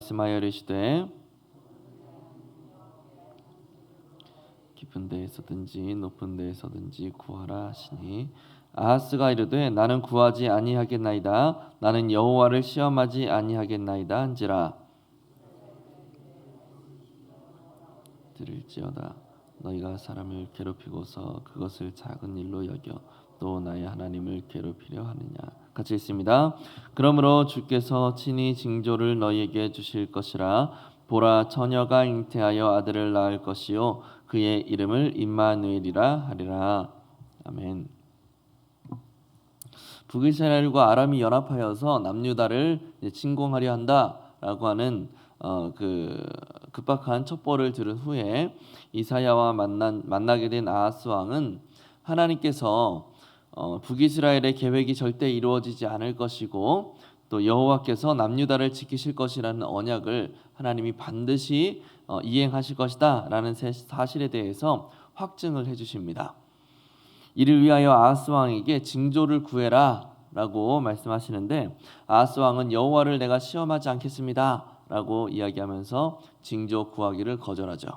말씀하여 이르시되 깊은 데에서든지 높은 데에서든지 구하라 하시니 아하스가 이르되 나는 구하지 아니하겠나이다. 나는 여호와를 시험하지 아니하겠나이다 한지라. 들을지어다. 너희가 사람을 괴롭히고서 그것을 작은 일로 여겨 또 나의 하나님을 괴롭히려 하느냐. 같이 읽습니다. 그러므로 주께서 친히 징조를 너희에게 주실 것이라. 보라, 처녀가 잉태하여 아들을 낳을 것이요 그의 이름을 임마누엘이라 하리라. 아멘. 북이스라엘과 아람이 연합하여서 남유다를 침공하려 한다라고 하는 그 급박한 첩보를 들은 후에 이사야와 만나게 된 아하스 왕은 하나님께서 북이스라엘의 계획이 절대 이루어지지 않을 것이고 또 여호와께서 남유다를 지키실 것이라는 언약을 하나님이 반드시 이행하실 것이다 라는 사실에 대해서 확증을 해주십니다. 이를 위하여 아하스 왕에게 징조를 구해라 라고 말씀하시는데, 아하스 왕은 여호와를 내가 시험하지 않겠습니다 라고 이야기하면서 징조 구하기를 거절하죠.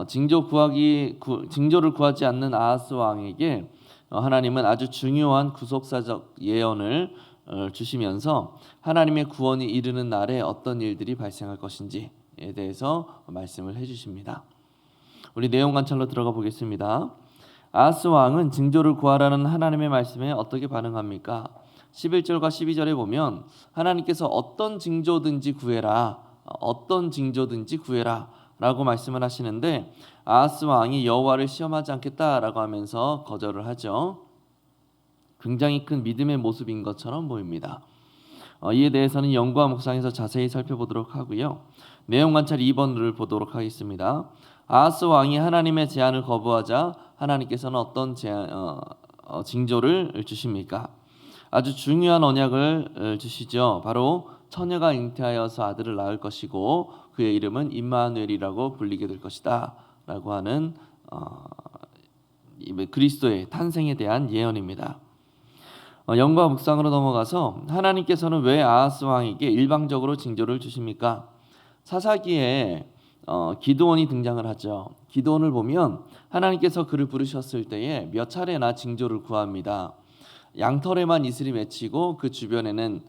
징조를 구하지 않는 아하스 왕에게 하나님은 아주 중요한 구속사적 예언을 주시면서 하나님의 구원이 이르는 날에 어떤 일들이 발생할 것인지에 대해서 말씀을 해주십니다. 우리 내용 관찰로 들어가 보겠습니다. 아하스 왕은 징조를 구하라는 하나님의 말씀에 어떻게 반응합니까? 11절과 12절에 보면 하나님께서 어떤 징조든지 구해라, 어떤 징조든지 구해라 라고 말씀을 하시는데, 아하스 왕이 여호와를 시험하지 않겠다라고 하면서 거절을 하죠. 굉장히 큰 믿음의 모습인 것처럼 보입니다. 이에 대해서는 연구와 묵상에서 자세히 살펴보도록 하고요. 내용 관찰 2번을 보도록 하겠습니다. 아하스 왕이 하나님의 제안을 거부하자 하나님께서는 어떤 징조를 주십니까? 아주 중요한 언약을 주시죠. 바로 처녀가 잉태하여서 아들을 낳을 것이고 그의 이름은 임마누엘이라고 불리게 될 것이다 라고 하는 그리스도의 탄생에 대한 예언입니다. 연구와 묵상으로 넘어가서 하나님께서는 왜 아하스 왕에게 일방적으로 징조를 주십니까? 사사기에 기드온이 등장을 하죠. 기드온을 보면 하나님께서 그를 부르셨을 때에 몇 차례나 징조를 구합니다. 양털에만 이슬이 맺히고 그 주변에는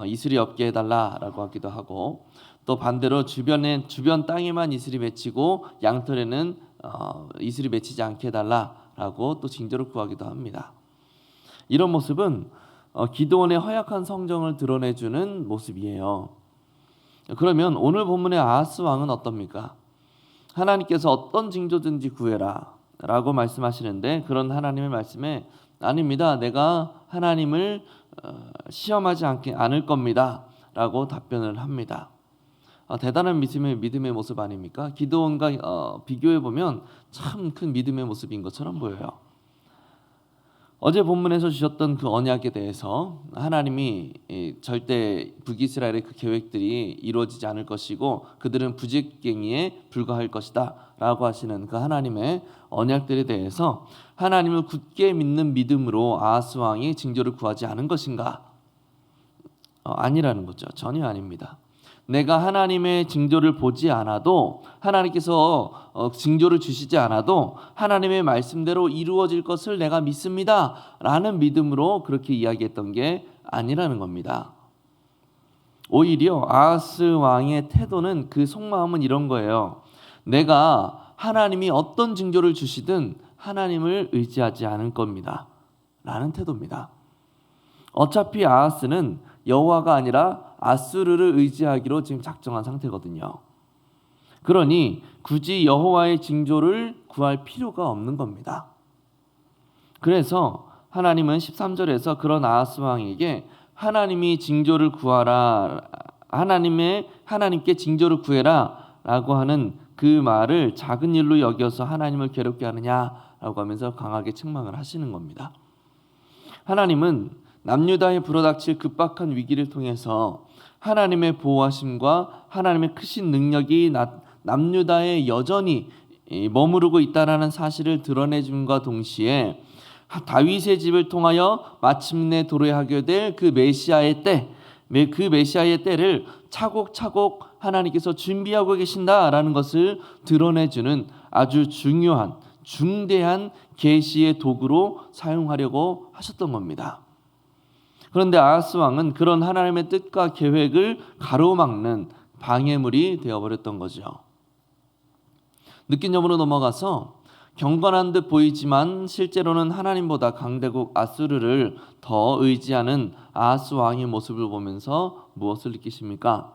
이슬이 없게 해달라라고 하기도 하고, 또 반대로 주변 땅에만 이슬이 맺히고 양털에는 이슬이 맺히지 않게 해달라라고 또 징조를 구하기도 합니다. 이런 모습은 기드온의 허약한 성정을 드러내주는 모습이에요. 그러면 오늘 본문의 아하스 왕은 어떻습니까? 하나님께서 어떤 징조든지 구해라 라고 말씀하시는데, 그런 하나님의 말씀에 아닙니다, 내가 하나님을 시험하지 않을 겁니다 라고 답변을 합니다. 대단한 믿음의 모습 아닙니까? 기드온과 비교해보면 참 큰 믿음의 모습인 것처럼 보여요. 어제 본문에서 주셨던 그 언약에 대해서 하나님이 절대 북이스라엘의 그 계획들이 이루어지지 않을 것이고 그들은 부직갱이에 불과할 것이다 라고 하시는 그 하나님의 언약들에 대해서 하나님을 굳게 믿는 믿음으로 아하스 왕이 징조를 구하지 않은 것인가? 아니라는 거죠. 전혀 아닙니다. 내가 하나님의 징조를 보지 않아도, 하나님께서 징조를 주시지 않아도 하나님의 말씀대로 이루어질 것을 내가 믿습니다 라는 믿음으로 그렇게 이야기했던 게 아니라는 겁니다. 오히려 아하스 왕의 태도는, 그 속마음은 이런 거예요. 내가 하나님이 어떤 징조를 주시든 하나님을 의지하지 않을 겁니다 라는 태도입니다. 어차피 아하스는 여호와가 아니라 아수르를 의지하기로 지금 작정한 상태거든요. 그러니 굳이 여호와의 징조를 구할 필요가 없는 겁니다. 그래서 하나님은 13절에서 그런 아하스 왕에게 하나님이 징조를 구하라, 하나님께 징조를 구해라 라고 하는 그 말을 작은 일로 여겨서 하나님을 괴롭게 하느냐라고 하면서 강하게 책망을 하시는 겁니다. 하나님은 남유다에 불어닥칠 급박한 위기를 통해서 하나님의 보호하심과 하나님의 크신 능력이 남유다에 여전히 머무르고 있다는 사실을 드러내줌과 동시에 다윗의 집을 통하여 마침내 도래하게 될 그 메시아의 때, 그 메시아의 때를 차곡차곡 하나님께서 준비하고 계신다라는 것을 드러내주는 아주 중요한 중대한 계시의 도구로 사용하려고 하셨던 겁니다. 그런데 아하스 왕은 그런 하나님의 뜻과 계획을 가로막는 방해물이 되어버렸던 거죠. 느낀 점으로 넘어가서 경건한 듯 보이지만 실제로는 하나님보다 강대국 아수르를 더 의지하는 아하스 왕의 모습을 보면서 무엇을 느끼십니까?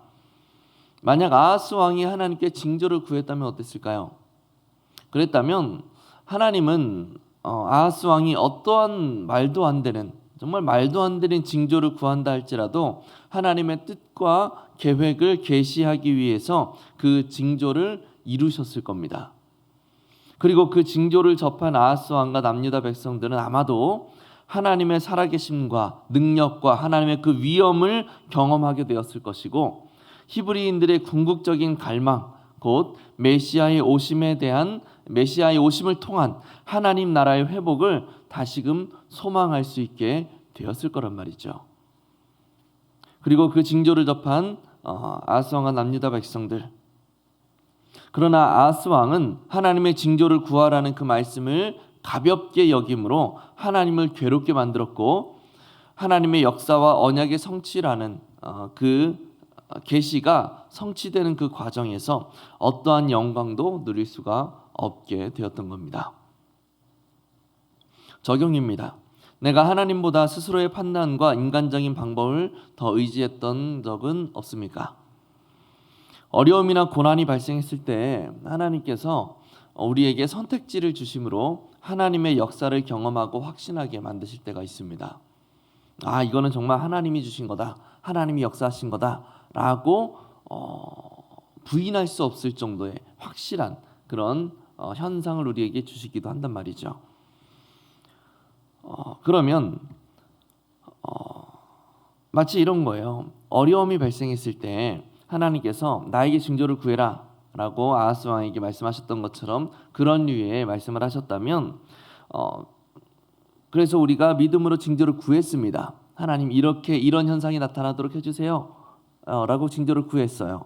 만약 아하스 왕이 하나님께 징조를 구했다면 어땠을까요? 그랬다면 하나님은 아하스 왕이 어떠한 말도 안 되는 정말 말도 안 되는 징조를 구한다 할지라도 하나님의 뜻과 계획을 계시하기 위해서 그 징조를 이루셨을 겁니다. 그리고 그 징조를 접한 아하스 왕과 남유다 백성들은 아마도 하나님의 살아계심과 능력과 하나님의 그 위엄을 경험하게 되었을 것이고 히브리인들의 궁극적인 갈망, 곧 메시아의 오심을 통한 하나님 나라의 회복을 다시금 소망할 수 있게 되었을 거란 말이죠. 그리고 그 징조를 접한 아하스 왕과 남유다 백성들, 그러나 아하스 왕은 하나님의 징조를 구하라는 그 말씀을 가볍게 여김으로 하나님을 괴롭게 만들었고 하나님의 역사와 언약의 성취라는 그 계시가 성취되는 그 과정에서 어떠한 영광도 누릴 수가 없게 되었던 겁니다. 적용입니다. 내가 하나님보다 스스로의 판단과 인간적인 방법을 더 의지했던 적은 없습니까? 어려움이나 고난이 발생했을 때 하나님께서 우리에게 선택지를 주심으로 하나님의 역사를 경험하고 확신하게 만드실 때가 있습니다. 이거는 정말 하나님이 주신 거다, 하나님이 역사하신 거다라고 부인할 수 없을 정도의 확실한 그런 현상을 우리에게 주시기도 한단 말이죠. 그러면 마치 이런 거예요. 어려움이 발생했을 때 하나님께서 나에게 징조를 구해라 라고 아하스 왕에게 말씀하셨던 것처럼 그런 류의 말씀을 하셨다면 그래서 우리가 믿음으로 징조를 구했습니다. 하나님 이런 현상이 나타나도록 해주세요 라고 징조를 구했어요.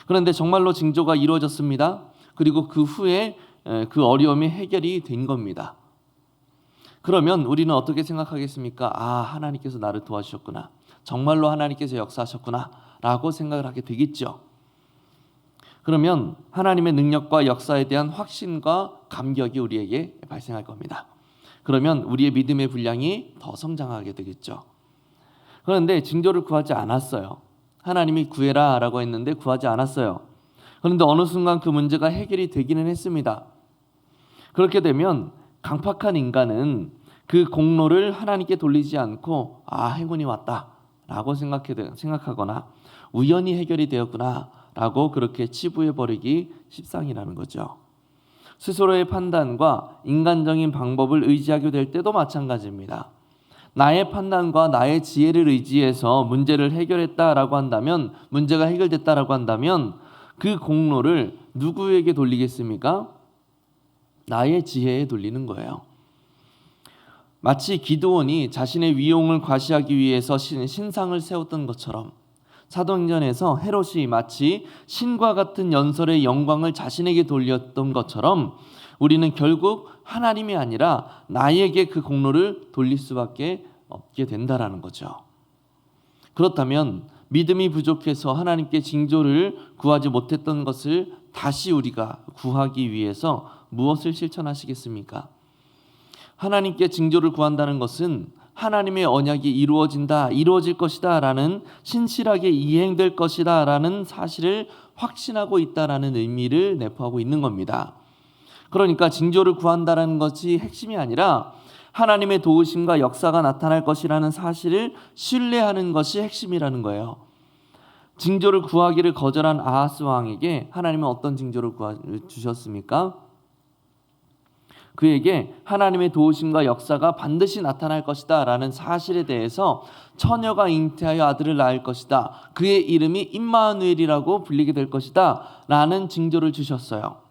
그런데 정말로 징조가 이루어졌습니다. 그리고 그 후에 그 어려움이 해결이 된 겁니다. 그러면 우리는 어떻게 생각하겠습니까? 하나님께서 나를 도와주셨구나, 정말로 하나님께서 역사하셨구나 라고 생각을 하게 되겠죠. 그러면 하나님의 능력과 역사에 대한 확신과 감격이 우리에게 발생할 겁니다. 그러면 우리의 믿음의 분량이 더 성장하게 되겠죠. 그런데 징조를 구하지 않았어요. 하나님이 구해라 라고 했는데 구하지 않았어요. 그런데 어느 순간 그 문제가 해결이 되기는 했습니다. 그렇게 되면 강팍한 인간은 그 공로를 하나님께 돌리지 않고 행운이 왔다 라고 생각하거나 우연히 해결이 되었구나 라고 그렇게 치부해버리기 십상이라는 거죠. 스스로의 판단과 인간적인 방법을 의지하게 될 때도 마찬가지입니다. 나의 판단과 나의 지혜를 의지해서 문제를 해결했다라고 한다면, 문제가 해결됐다라고 한다면 그 공로를 누구에게 돌리겠습니까? 나의 지혜에 돌리는 거예요. 마치 기드온이 자신의 위용을 과시하기 위해서 신상을 세웠던 것처럼 사도행전에서 헤롯이 마치 신과 같은 연설의 영광을 자신에게 돌렸던 것처럼 우리는 결국 하나님이 아니라 나에게 그 공로를 돌릴 수밖에 없게 된다라는 거죠. 그렇다면 믿음이 부족해서 하나님께 징조를 구하지 못했던 것을 다시 우리가 구하기 위해서 무엇을 실천하시겠습니까? 하나님께 징조를 구한다는 것은 하나님의 언약이 이루어질 것이다 라는, 신실하게 이행될 것이다 라는 사실을 확신하고 있다라는 의미를 내포하고 있는 겁니다. 그러니까 징조를 구한다는 것이 핵심이 아니라 하나님의 도우심과 역사가 나타날 것이라는 사실을 신뢰하는 것이 핵심이라는 거예요. 징조를 구하기를 거절한 아하스 왕에게 하나님은 어떤 징조를 주셨습니까? 그에게 하나님의 도우심과 역사가 반드시 나타날 것이다 라는 사실에 대해서 처녀가 잉태하여 아들을 낳을 것이다, 그의 이름이 임마누엘이라고 불리게 될 것이다 라는 징조를 주셨어요.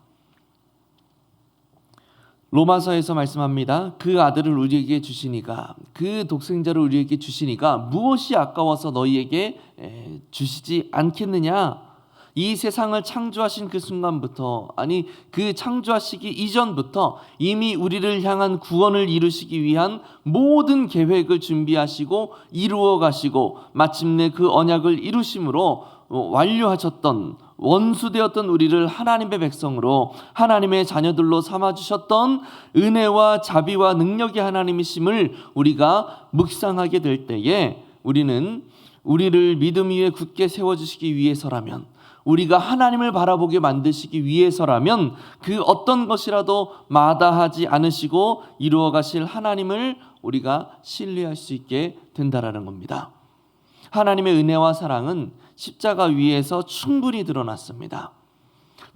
로마서에서 말씀합니다. 그 아들을 우리에게 주시니가, 그 독생자를 우리에게 주시니가 무엇이 아까워서 너희에게 주시지 않겠느냐. 이 세상을 창조하신 그 순간부터, 아니 그 창조하시기 이전부터 이미 우리를 향한 구원을 이루시기 위한 모든 계획을 준비하시고 이루어 가시고 마침내 그 언약을 이루심으로 완료하셨던, 원수되었던 우리를 하나님의 백성으로 하나님의 자녀들로 삼아주셨던 은혜와 자비와 능력의 하나님이심을 우리가 묵상하게 될 때에 우리는 우리를 믿음 위에 굳게 세워주시기 위해서라면, 우리가 하나님을 바라보게 만드시기 위해서라면 그 어떤 것이라도 마다하지 않으시고 이루어 가실 하나님을 우리가 신뢰할 수 있게 된다라는 겁니다. 하나님의 은혜와 사랑은 십자가 위에서 충분히 드러났습니다.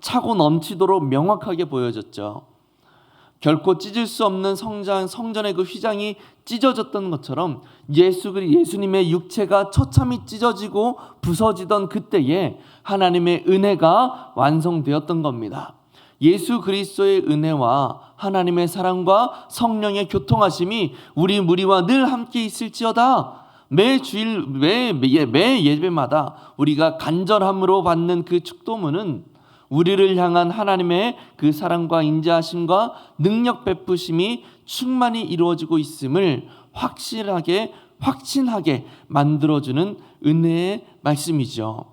차고 넘치도록 명확하게 보여졌죠. 결코 찢을 수 없는 성전의 그 휘장이 찢어졌던 것처럼 예수님의 육체가 처참히 찢어지고 부서지던 그때에 하나님의 은혜가 완성되었던 겁니다. 예수 그리스도의 은혜와 하나님의 사랑과 성령의 교통하심이 우리 무리와 늘 함께 있을지어다. 매 주일 매 예배마다 우리가 간절함으로 받는 그 축도문은 우리를 향한 하나님의 그 사랑과 인자하심과 능력 베푸심이 충만히 이루어지고 있음을 확신하게 만들어주는 은혜의 말씀이죠.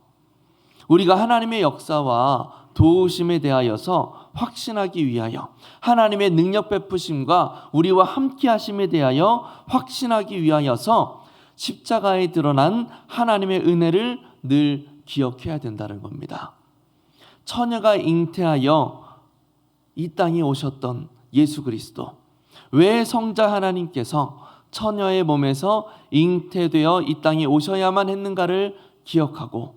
우리가 하나님의 역사와 도우심에 대하여서 확신하기 위하여, 하나님의 능력 베푸심과 우리와 함께 하심에 대하여 확신하기 위하여서 십자가에 드러난 하나님의 은혜를 늘 기억해야 된다는 겁니다. 처녀가 잉태하여 이 땅에 오셨던 예수 그리스도, 왜 성자 하나님께서 처녀의 몸에서 잉태되어 이 땅에 오셔야만 했는가를 기억하고,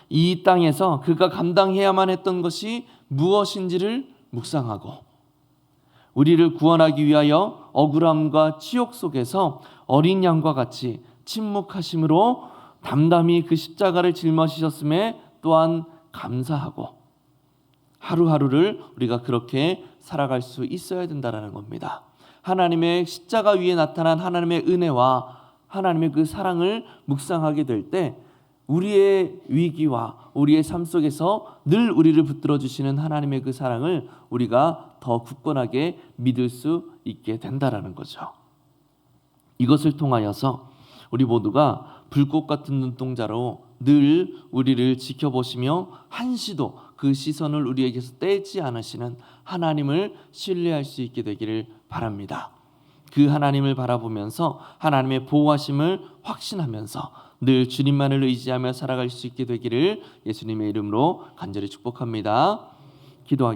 이 땅에서 그가 감당해야만 했던 것이 무엇인지를 묵상하고, 우리를 구원하기 위하여 억울함과 치욕 속에서 어린 양과 같이 침묵하심으로 담담히 그 십자가를 짊어지셨음에 또한 감사하고, 하루하루를 우리가 그렇게 살아갈 수 있어야 된다는 겁니다. 하나님의 십자가 위에 나타난 하나님의 은혜와 하나님의 그 사랑을 묵상하게 될 때 우리의 위기와 우리의 삶 속에서 늘 우리를 붙들어 주시는 하나님의 그 사랑을 우리가 더 굳건하게 믿을 수 있게 된다라는 거죠. 이것을 통하여서 우리 모두가 불꽃 같은 눈동자로 늘 우리를 지켜보시며 한시도 그 시선을 우리에게서 떼지 않으시는 하나님을 신뢰할 수 있게 되기를 바랍니다. 그 하나님을 바라보면서 하나님의 보호하심을 확신하면서 늘 주님만을 의지하며 살아갈 수 있게 되기를 예수님의 이름으로 간절히 축복합니다. 기도하겠습니다.